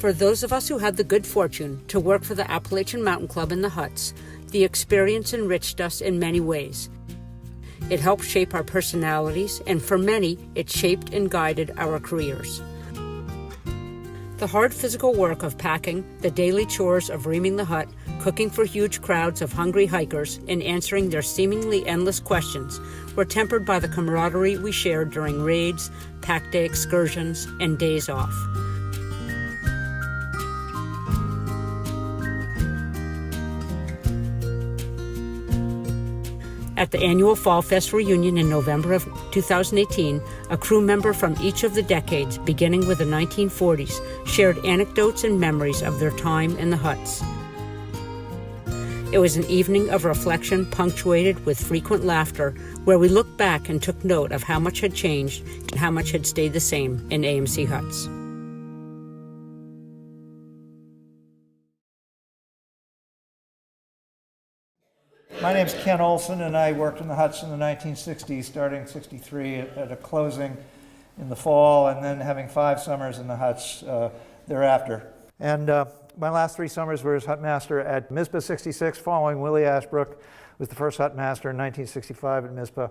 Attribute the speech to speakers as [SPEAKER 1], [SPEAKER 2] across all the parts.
[SPEAKER 1] For those of us who had the good fortune to work for the Appalachian Mountain Club in the huts, the experience enriched us in many ways. It helped shape our personalities, and for many, it shaped and guided our careers. The hard physical work of packing, the daily chores of reaming the hut, cooking for huge crowds of hungry hikers, and answering their seemingly endless questions were tempered by the camaraderie we shared during raids, pack day excursions, and days off. At the annual Fall Fest reunion in November of 2018, a crew member from each of the decades, beginning with the 1940s, shared anecdotes and memories of their time in the huts. It was an evening of reflection punctuated with frequent laughter, where we looked back and took note of how much had changed and how much had stayed the same in AMC huts.
[SPEAKER 2] My name's Ken Olson, and I worked in the huts in the 1960s, starting in 63 at a closing in the fall, and then having 5 summers in the huts thereafter. And my last 3 summers were as hut master at Mizpah 66, following Willie Ashbrook was the first hut master in 1965 at Mizpah.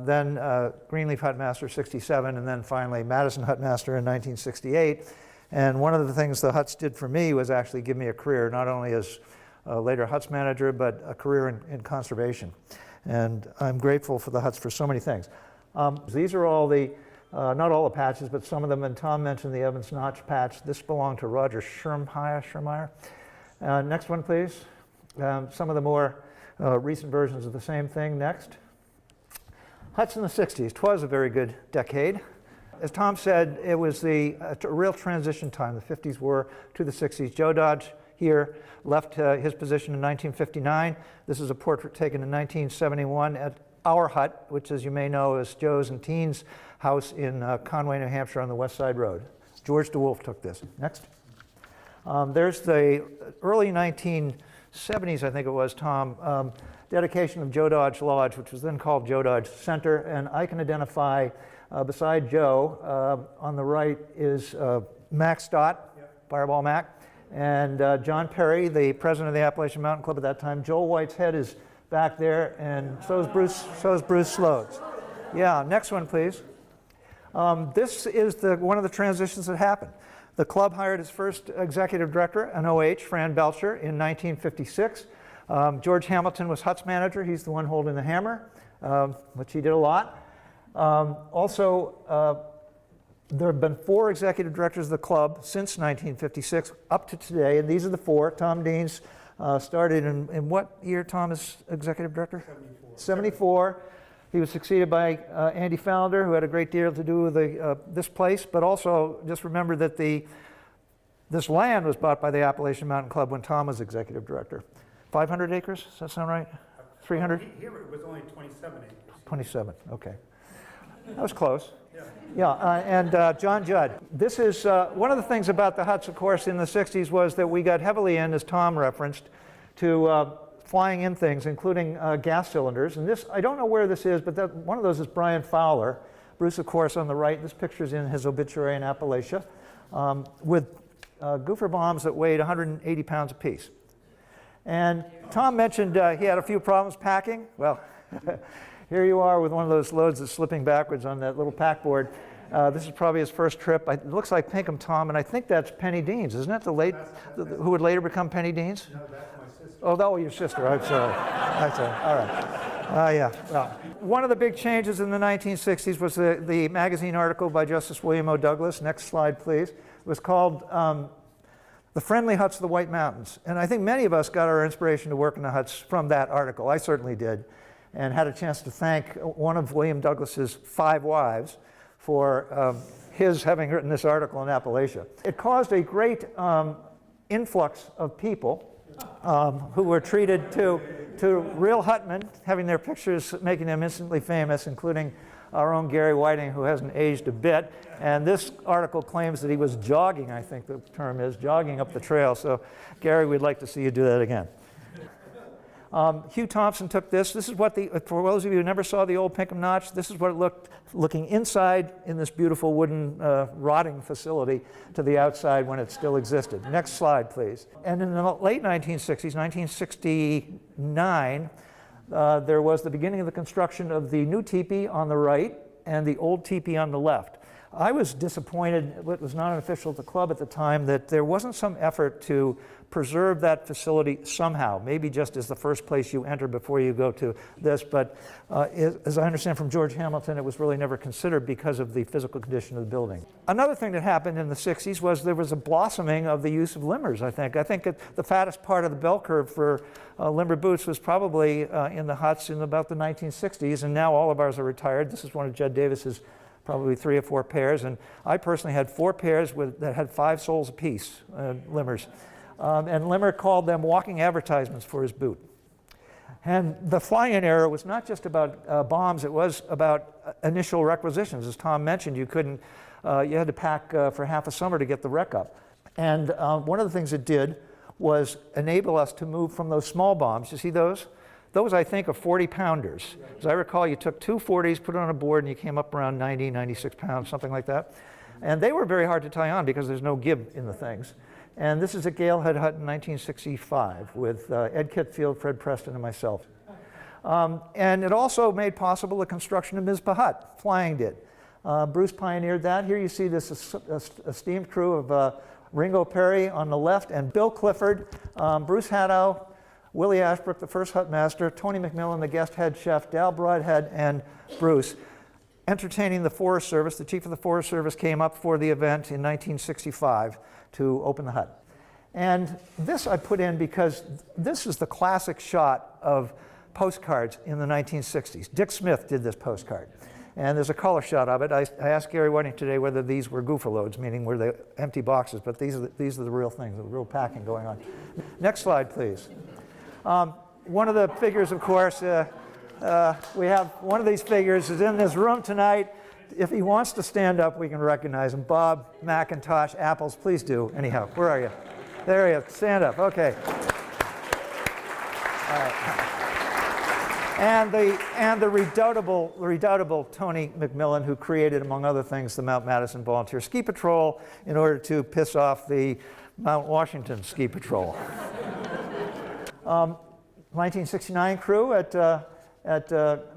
[SPEAKER 2] Then Greenleaf hut master 67, and then finally Madison hut master in 1968. And one of the things the huts did for me was actually give me a career, not only as later huts manager, but a career in conservation. And I'm grateful for the huts for so many things. These are all the, not all the patches, but some of them, and Tom mentioned the Evans Notch patch. This belonged to Roger Schirmeyer. Next one, please. Some of the more recent versions of the same thing. Next. Huts in the 60s. 'Twas a very good decade. As Tom said, it was a real transition time. The 50s were to the 60s. Joe Dodge here left his position in 1959. This is a portrait taken in 1971 at our hut, which, as you may know, is Joe's and Teen's house in Conway, New Hampshire on the West Side Road. George DeWolf took this. Next. There's the early 1970s, I think it was, Tom, dedication of Joe Dodge Lodge, which was then called Joe Dodge Center. And I can identify, beside Joe, on the right is Mac Stott, Fireball Mac, and John Perry, the president of the Appalachian Mountain Club at that time. Joel White's head is back there, and so is Bruce Slodes. Yeah, next one, please. This is one of the transitions that happened. The club hired its first executive director, an OH, Fran Belcher, in 1956. George Hamilton was huts manager. He's the one holding the hammer, which he did a lot. There have been 4 executive directors of the club since 1956 up to today, and these are the 4. Tom Deans started in what year, Tom, as executive director? 74. He was succeeded by Andy Founder, who had a great deal to do with this place, but also just remember that this land was bought by the Appalachian Mountain Club when Tom was executive director. 500 acres, does that sound right? 300?
[SPEAKER 3] Here it was only 27 acres.
[SPEAKER 2] 27, okay. That was close. Yeah, and John Judd. This is one of the things about the huts, of course, in the 60s was that we got heavily in, as Tom referenced, to flying in things, including gas cylinders. And this, I don't know where this is, but one of those is Brian Fowler. Bruce, of course, on the right. This picture's in his obituary in Appalachia, with goofer bombs that weighed 180 pounds apiece. And Tom mentioned he had a few problems packing. Well, here you are with one of those loads that's slipping backwards on that little pack board. This is probably his first trip. It looks like Pinkham Tom, and I think that's Penny Deans, isn't it? Who would later become Penny Deans?
[SPEAKER 3] No, that's my sister.
[SPEAKER 2] Oh, that was your sister. I'm sorry. I'm sorry. All right. Yeah. Well, one of the big changes in the 1960s was the magazine article by Justice William O. Douglas. Next slide, please. It was called The Friendly Huts of the White Mountains. And I think many of us got our inspiration to work in the huts from that article. I certainly did, and had a chance to thank one of William Douglas's 5 wives for his having written this article in Appalachia. It caused a great influx of people who were treated to real hutmen, having their pictures making them instantly famous, including our own Gary Whiting, who hasn't aged a bit. And this article claims that he was jogging, I think the term is, jogging up the trail. So, Gary, we'd like to see you do that again. Hugh Thompson took this. This is what for those of you who never saw the old Pinkham Notch, this is what it looking inside in this beautiful wooden rotting facility to the outside when it still existed. Next slide, please. And in the late 1960s, 1969, there was the beginning of the construction of the new teepee on the right and the old teepee on the left. I was disappointed, it was not official at the club at the time, that there wasn't some effort to preserve that facility somehow, maybe just as the first place you enter before you go to this, but as I understand from George Hamilton, it was really never considered because of the physical condition of the building. Another thing that happened in the 60s was there was a blossoming of the use of limbers, I think. I think the fattest part of the bell curve for limber boots was probably in the huts in about the 1960s, and now all of ours are retired. This is one of Jed Davis's probably 3 or 4 pairs, and I personally had 4 pairs that had 5 soles apiece, limbers. And Limmer called them walking advertisements for his boot. And the fly-in era was not just about bombs, it was about initial requisitions. As Tom mentioned, you had to pack for half a summer to get the wreck up. And one of the things it did was enable us to move from those small bombs. You see those? Those, I think, are 40-pounders. As I recall, you took 2 40s, put it on a board, and you came up around 90, 96 pounds, something like that. And they were very hard to tie on because there's no give in the things. And this is at Galehead Hut in 1965 with Ed Kitfield, Fred Preston, and myself. And it also made possible the construction of Mizpah Hut. Flying did. Bruce pioneered that. Here you see this esteemed crew of Ringo Perry on the left and Bill Clifford, Bruce Haddow, Willie Ashbrook, the first hut master, Tony McMillan, the guest head chef, Dal Broadhead, and Bruce. Entertaining the Forest Service, the chief of the Forest Service came up for the event in 1965 to open the hut. And this I put in because this is the classic shot of postcards in the 1960s. Dick Smith did this postcard. And there's a color shot of it. I asked Gary Whiting today whether these were goophaloads, meaning were they empty boxes, but these are the real things, the real packing going on. Next slide, please. One of the figures, of course, we have one of these figures is in this room tonight. If he wants to stand up, we can recognize him. Bob McIntosh, Apples, please do. Anyhow, where are you? There he is. Stand up. Okay. All right. And the redoubtable Tony McMillan, who created, among other things, the Mount Madison Volunteer Ski Patrol in order to piss off the Mount Washington Ski Patrol. 1969 crew at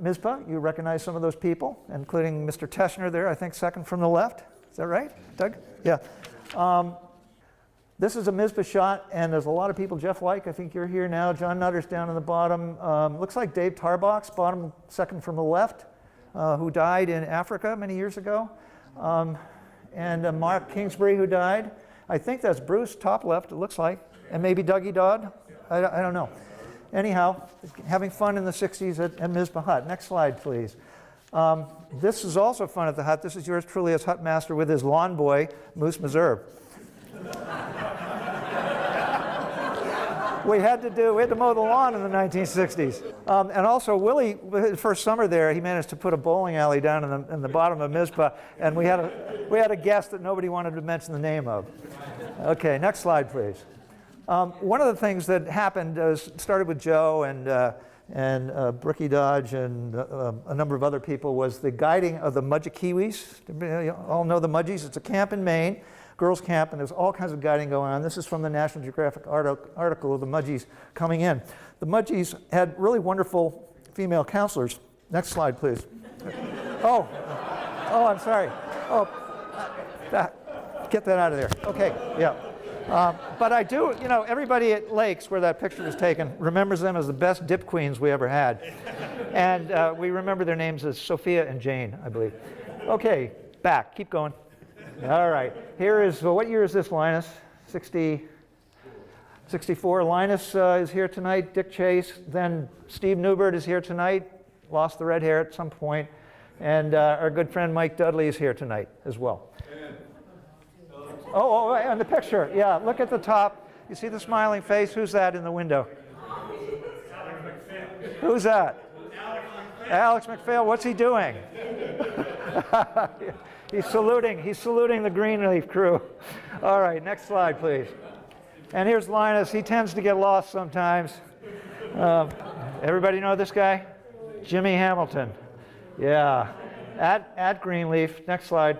[SPEAKER 2] Mizpah. You recognize some of those people, including Mr. Teschner there, I think second from the left. Is that right, Doug? Yeah. This is a Mizpah shot, and there's a lot of people. Jeff Like, I think you're here now. John Nutter's down in the bottom. Looks like Dave Tarbox, bottom second from the left, who died in Africa many years ago. And Mark Kingsbury, who died. I think that's Bruce, top left, it looks like. And maybe Dougie Dodd. I don't know. Anyhow, having fun in the 60s at Mizpah Hut. Next slide, please. This is also fun at the hut. This is yours truly as hut master with his lawn boy, Moose Meserve. we had to mow the lawn in the 1960s. And also, Willie, his first summer there, he managed to put a bowling alley down in the bottom of Mizpah, and we had a guest that nobody wanted to mention the name of. Okay, next slide, please. One of the things that happened started with Joe and Brookie Dodge and a number of other people was the guiding of the Mudgekiwis. You all know the Mudgies. It's a camp in Maine, girls' camp, and there's all kinds of guiding going on. This is from the National Geographic article of the Mudgies coming in. The Mudgies had really wonderful female counselors. Next slide, please. Oh, I'm sorry. Oh, get that out of there. Okay, yeah. But I do, everybody at Lakes, where that picture was taken, remembers them as the best dip queens we ever had. And we remember their names as Sophia and Jane, I believe. Okay, back, keep going. All right, here is, what year is this, Linus? 60? 64, Linus is here tonight, Dick Chase, then Steve Newbert is here tonight, lost the red hair at some point, and our good friend Mike Dudley is here tonight as well. Oh, and the picture, yeah, look at the top. You see the smiling face? Who's that in the window? Who's that? Alex McPhail. What's he doing? He's saluting the Greenleaf crew. All right, next slide, please. And here's Linus. He tends to get lost sometimes. Everybody know this guy? Jimmy Hamilton. Yeah, at Greenleaf. Next slide.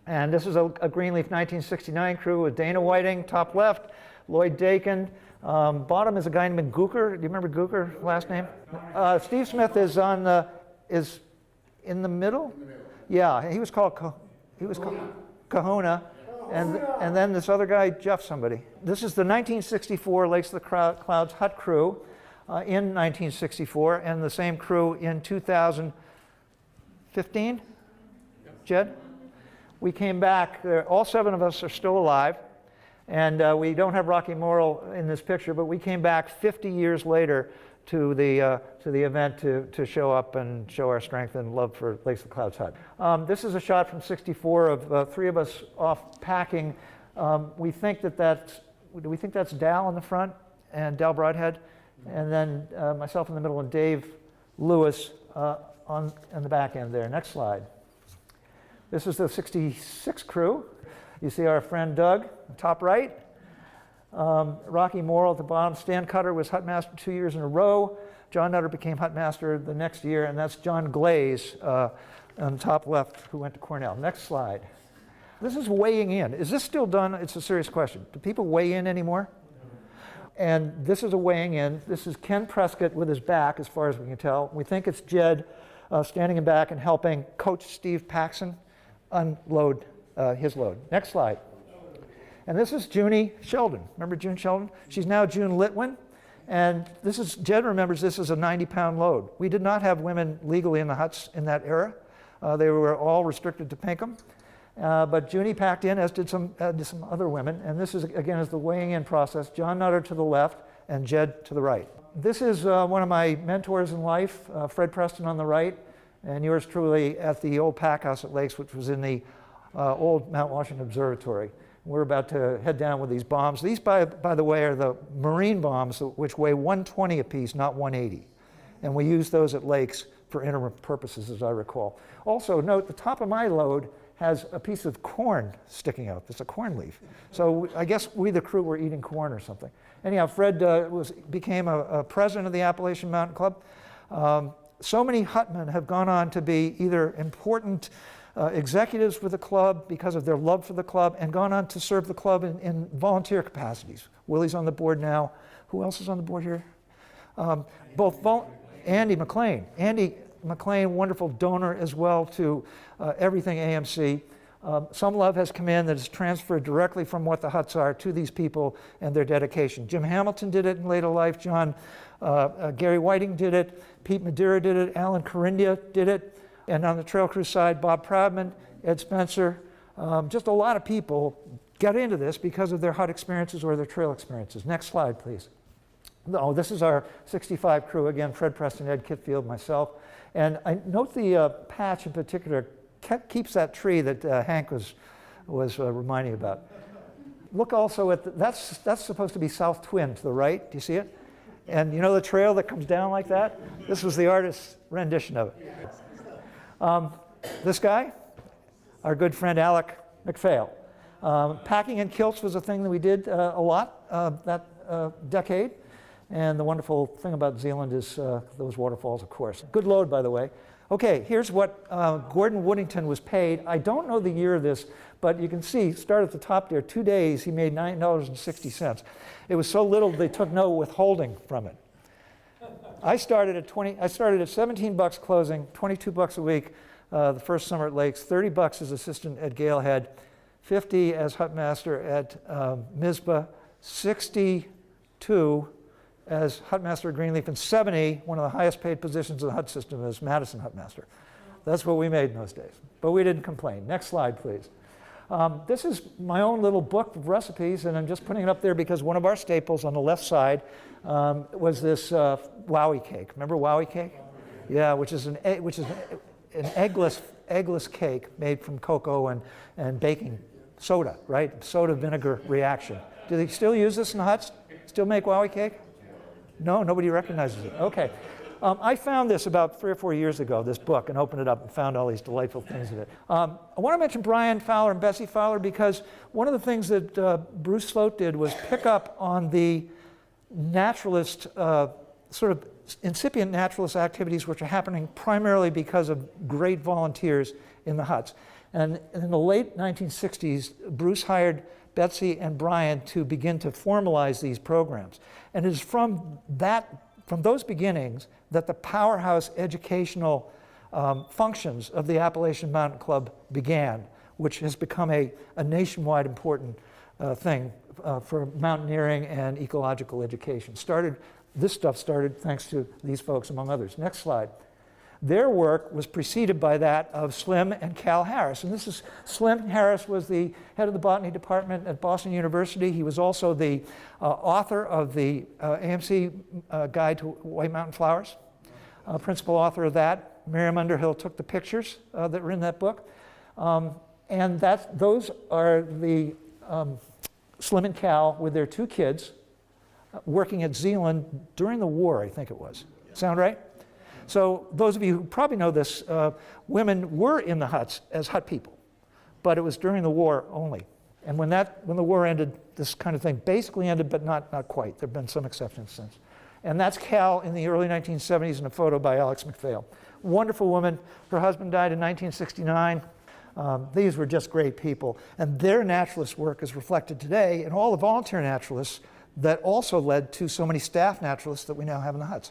[SPEAKER 2] And this is a Greenleaf 1969 crew with Dana Whiting, top left, Lloyd Dakin. Bottom is a guy named Gooker. Do you remember Gooker, last name? Steve Smith is is in the middle? Yeah, he was called Kahuna. And then this other guy, Jeff somebody. This is the 1964 Lakes of the Clouds Hutcroo in 1964, and the same crew in 2015. Jed? We came back. All 7 of us are still alive. And we don't have Rocky Morrill in this picture, but we came back 50 years later to the event to show up and show our strength and love for Lakes of the Clouds Hut. This is a shot from '64 of 3 of us off packing. We think that's Dal in the front and Dal Broadhead, and then myself in the middle and Dave Lewis on the back end there. Next slide. This is the '66 crew. You see our friend Doug, top right. Rocky Morrill at the bottom. Stan Cutter was Hutmaster 2 years in a row. John Nutter became Hutmaster the next year, and that's John Glaze on the top left, who went to Cornell. Next slide. This is weighing in. Is this still done? It's a serious question. Do people weigh in anymore? And this is a weighing in. This is Ken Prescott with his back, as far as we can tell. We think it's Jed standing in back and helping Coach Steve Paxson unload his load. Next slide. And this is Junie Sheldon. Remember June Sheldon? She's now June Litwin. And this is, Jed remembers this as a 90-pound load. We did not have women legally in the huts in that era. They were all restricted to Pinkham. But Junie packed in, as did some other women. And this is, again, is the weighing in process. John Nutter to the left and Jed to the right. This is one of my mentors in life, Fred Preston on the right, and yours truly at the old pack house at Lakes, which was in the old Mount Washington Observatory. We're about to head down with these bombs. These, by the way, are the marine bombs, which weigh 120 apiece, not 180. And we use those at Lakes for interim purposes, as I recall. Also, note the top of my load has a piece of corn sticking out. It's a corn leaf. So I guess we, the crew, were eating corn or something. Anyhow, Fred became a president of the Appalachian Mountain Club. So many hutmen have gone on to be either important executives with the club because of their love for the club, and gone on to serve the club in volunteer capacities. Willie's on the board now. Who else is on the board here? Andy McLean. Andy McLean, wonderful donor as well to everything AMC. Some love has come in that is transferred directly from what the huts are to these people and their dedication. Jim Hamilton did it in later life. Gary Whiting did it. Pete Madeira did it. Alan Corindia did it. And on the Trail Crew side, Bob Proudman, Ed Spencer, just a lot of people got into this because of their hut experiences or their trail experiences. Next slide, please. Oh, this is our 65 crew. Again, Fred Preston, Ed Kitfield, myself. And I note the patch in particular keeps that tree that Hank was reminding about. Look also at, that's supposed to be South Twin to the right. Do you see it? And you know the trail that comes down like that? This was the artist's rendition of it. This guy, our good friend Alec McPhail. Packing in kilts was a thing that we did a lot that decade. And the wonderful thing about Zealand is those waterfalls, of course. Good load, by the way. Okay, here's what Gordon Woodington was paid. I don't know the year of this, but you can see, start at the top there, 2 days, he made $9.60. It was so little they took no withholding from it. I started at 17 bucks closing, 22 bucks a week the first summer at Lakes, 30 bucks as assistant at Galehead, 50 as hutmaster at Mizpah, 62 as hutmaster at Greenleaf, and 70, one of the highest paid positions in the hut system, as Madison hutmaster. That's what we made in those days. But we didn't complain. Next slide, please. This is my own little book of recipes, and I'm just putting it up there because one of our staples on the left side was this wowie cake. Remember wowie cake? Yeah, which is an eggless cake made from cocoa and baking soda, right? Soda vinegar reaction. Do they still use this in the huts? Still make wowie cake? No, nobody recognizes it. Okay. I found this about 3 or 4 years ago, this book, and opened it up and found all these delightful things in it. I want to mention Brian Fowler and Bessie Fowler because one of the things that Bruce Sloat did was pick up on the naturalist, sort of incipient naturalist activities which are happening primarily because of great volunteers in the huts. And in the late 1960s, Bruce hired Betsy and Brian to begin to formalize these programs. And it is from those beginnings that the powerhouse educational functions of the Appalachian Mountain Club began, which has become a nationwide important thing for mountaineering and ecological education. This stuff started thanks to these folks, among others. Next slide. Their work was preceded by that of Slim and Cal Harris. And this is, Slim Harris was the head of the botany department at Boston University. He was also the author of the AMC Guide to White Mountain Flowers, principal author of that. Miriam Underhill took the pictures that were in that book. And those are the Slim and Cal with their 2 kids working at Zealand during the war, I think it was. Sound right? So those of you who probably know this, women were in the huts as hut people, but it was during the war only. And when the war ended, this kind of thing basically ended, but not quite. There have been some exceptions since. And that's Cal in the early 1970s in a photo by Alex McPhail. Wonderful woman. Her husband died in 1969. These were just great people. And their naturalist work is reflected today in all the volunteer naturalists that also led to so many staff naturalists that we now have in the huts.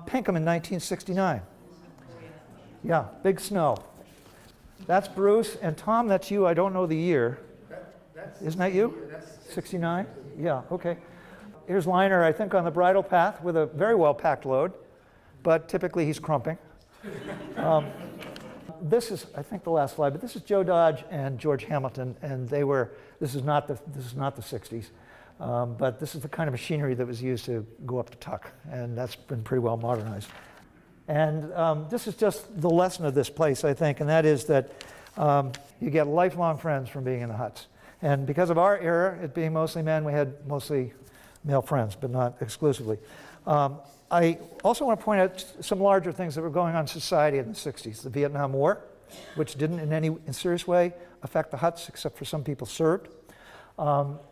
[SPEAKER 2] Pinkham in 1969. Yeah, big snow. That's Bruce. And Tom, that's you. I don't know the year. Isn't that you? 69? Yeah, okay. Here's Liner, I think, on the bridle path with a very well-packed load, but typically he's crumping. This is, I think, the last slide, but this is Joe Dodge and George Hamilton, and this is not the 60s. But this is the kind of machinery that was used to go up the tuck, and that's been pretty well modernized. And this is just the lesson of this place, I think, and that is that you get lifelong friends from being in the huts. And because of our era, it being mostly men, we had mostly male friends, but not exclusively. I also want to point out some larger things that were going on in society in the 60s. The Vietnam War, which didn't in any serious way affect the huts, except for some people served.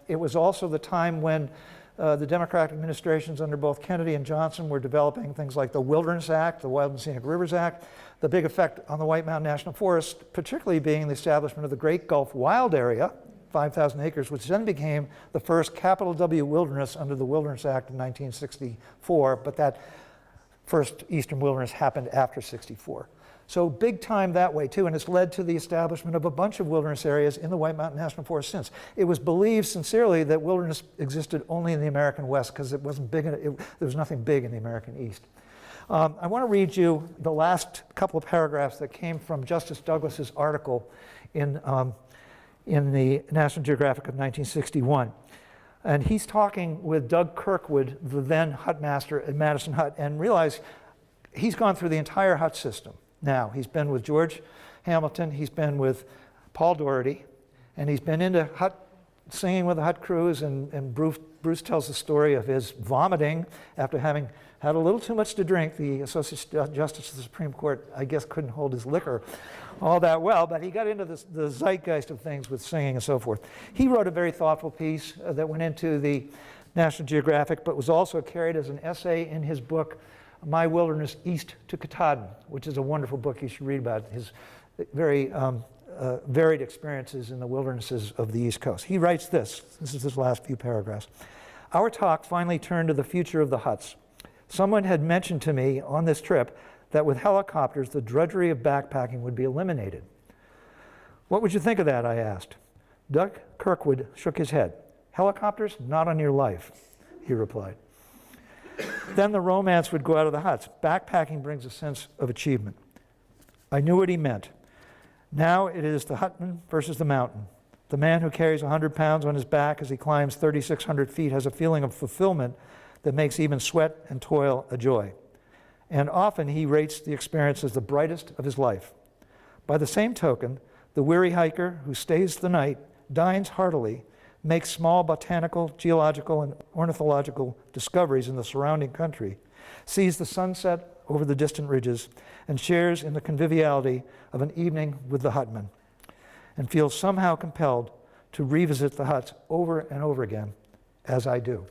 [SPEAKER 2] It was also the time when the Democratic administrations under both Kennedy and Johnson were developing things like the Wilderness Act, the Wild and Scenic Rivers Act, the big effect on the White Mountain National Forest, particularly being the establishment of the Great Gulf Wild Area, 5,000 acres, which then became the first capital W wilderness under the Wilderness Act in 1964, but that first eastern wilderness happened after 64. So big time that way too, and it's led to the establishment of a bunch of wilderness areas in the White Mountain National Forest since. It was believed sincerely that wilderness existed only in the American West because it wasn't big, there was nothing big in the American East. I want to read you the last couple of paragraphs that came from Justice Douglas's article in the National Geographic of 1961. And he's talking with Doug Kirkwood, the then hut master at Madison Hut, and realize he's gone through the entire hut system. Now, he's been with George Hamilton, he's been with Paul Doherty, and he's been into singing with the hut crews, and Bruce tells the story of his vomiting after having had a little too much to drink. The Associate Justice of the Supreme Court, I guess, couldn't hold his liquor all that well, but he got into the zeitgeist of things with singing and so forth. He wrote a very thoughtful piece that went into the National Geographic, but was also carried as an essay in his book, My Wilderness East to Katahdin, which is a wonderful book you should read about his very varied experiences in the wildernesses of the East Coast. He writes this is his last few paragraphs. Our talk finally turned to the future of the huts. Someone had mentioned to me on this trip that with helicopters, the drudgery of backpacking would be eliminated. What would you think of that, I asked. Doug Kirkwood shook his head. Helicopters? Not on your life, he replied. Then the romance would go out of the huts. Backpacking brings a sense of achievement. I knew what he meant. Now it is the hutman versus the mountain. The man who carries 100 pounds on his back as he climbs 3,600 feet has a feeling of fulfillment that makes even sweat and toil a joy. And often he rates the experience as the brightest of his life. By the same token, the weary hiker who stays the night, dines heartily, makes small botanical, geological, and ornithological discoveries in the surrounding country, sees the sunset over the distant ridges, and shares in the conviviality of an evening with the hutman, and feels somehow compelled to revisit the huts over and over again, as I do.